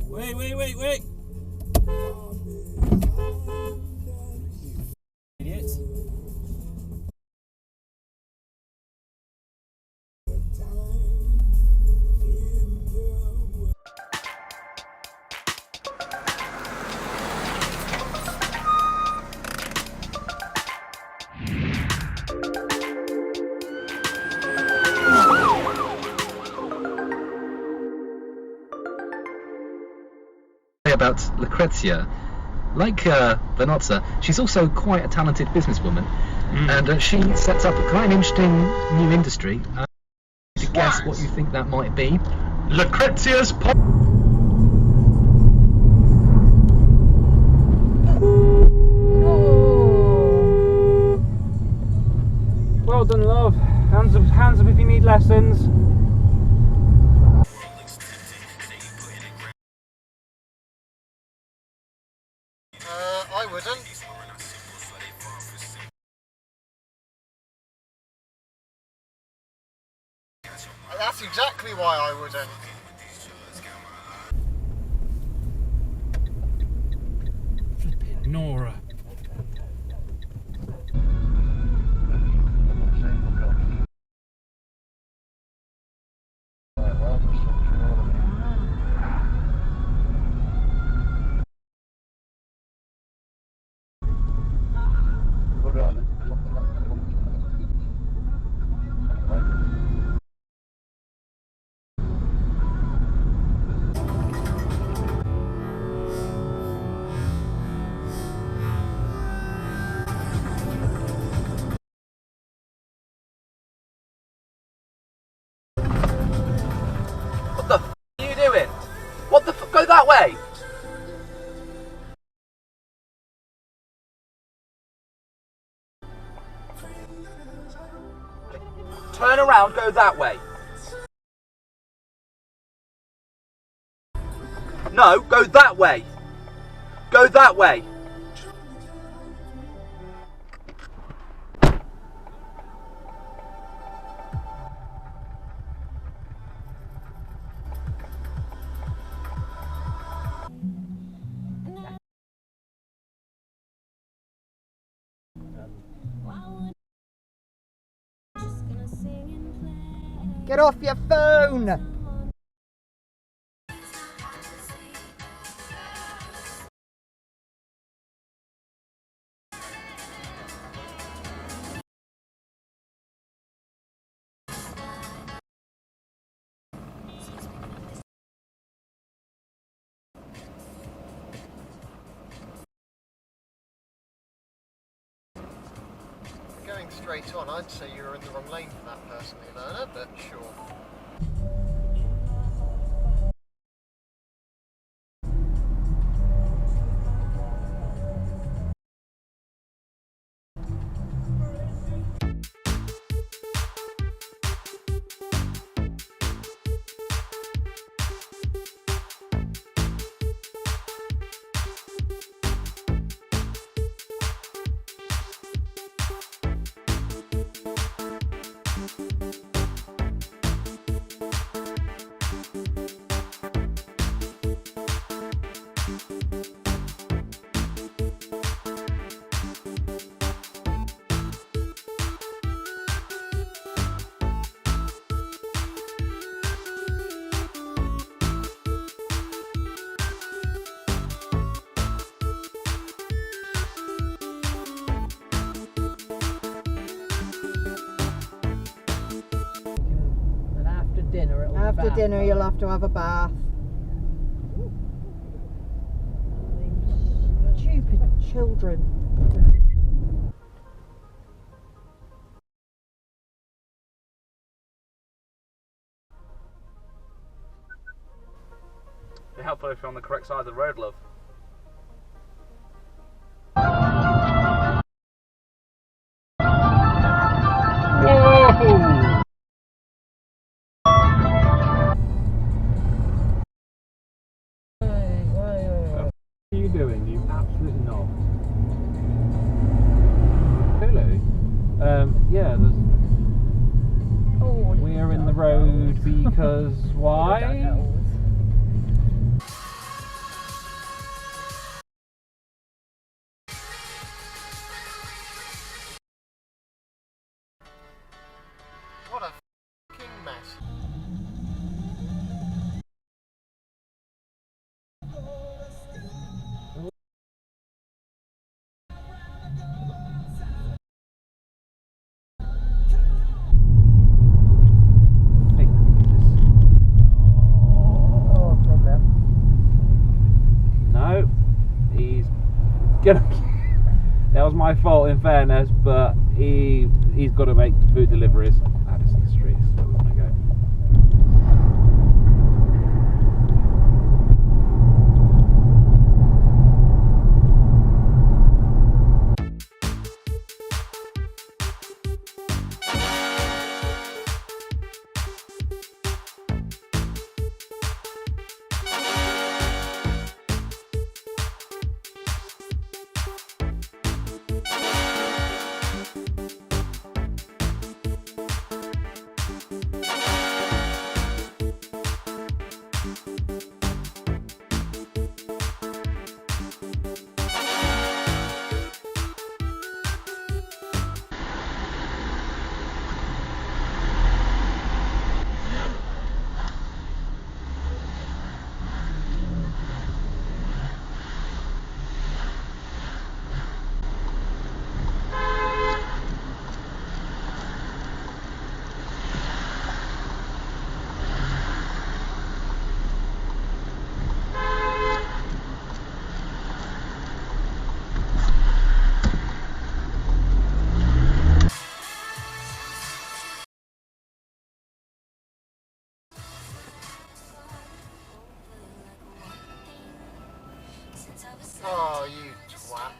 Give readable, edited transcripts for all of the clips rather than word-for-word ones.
Wait. Idiot. About Lucrezia, like Venoza, she's also quite a talented businesswoman, and she sets up quite an interesting new industry. To guess what you think that might be? Lucrezia's pop. Well done, love. Hands up if you need lessons. I wouldn't. That's exactly why I wouldn't. Flipping Nora. What the f are you doing? What the f? Go that way! Turn around, go that way. No, go that way. Go that way. Get off your phone! Going straight on, I'd say you're in the wrong lane for that personally, learner, but sure. After dinner you'll have to have a bath. Stupid children. It'd be helpful if you're on the correct side of the road, love. Whoa! What are you doing, you absolute knob? Really? Yeah, there's... We're in the road because why? That was my fault, in fairness, but he's got to make food deliveries. Addison Street is where we want to go. Oh, you twat.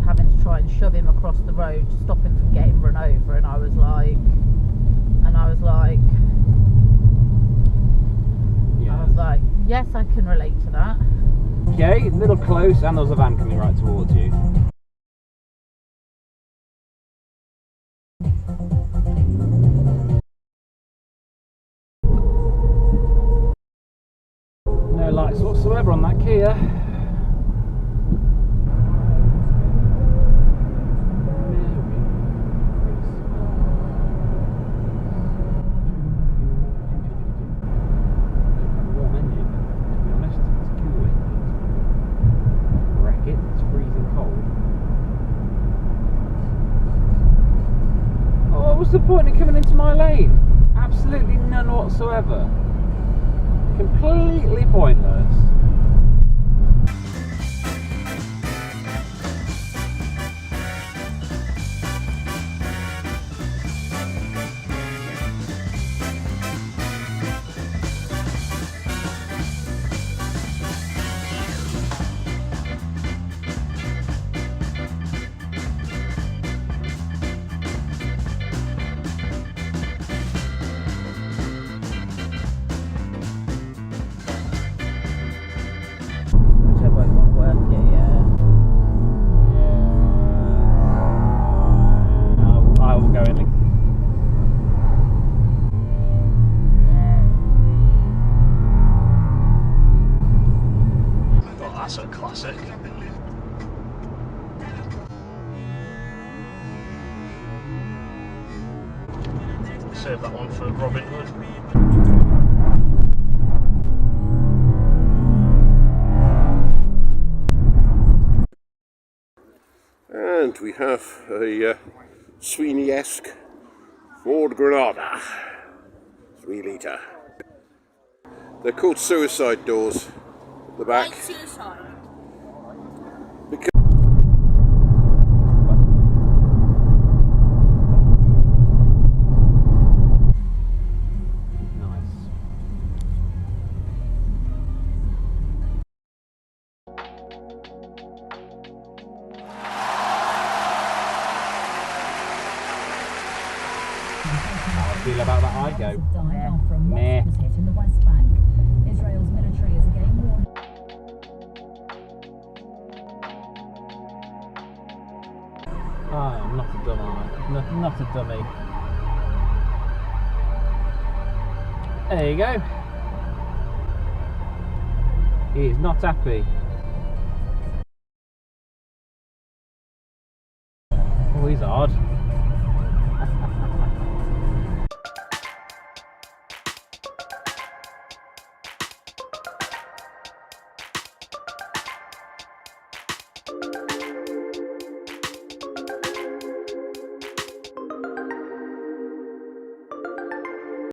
Having to try and shove him across the road to stop him from getting run over, and I was like, yes, I can relate to that. Okay, a little close, and there was a van coming right towards you. No lights whatsoever on that Kia. What's the point in coming into my lane? Absolutely none whatsoever. Completely pointless. That's a classic. Save that one for Robin Hood. And we have a Sweeney-esque Ford Granada, 3 litre. They're called suicide doors at the back. Why suicide? Because How I feel about that I go. Died after a mosque Meh. was hit in the West Bank. Israel's military is again warned. I'm not a dummy. Not a dummy. There you go. He is not happy. Oh, he's hard.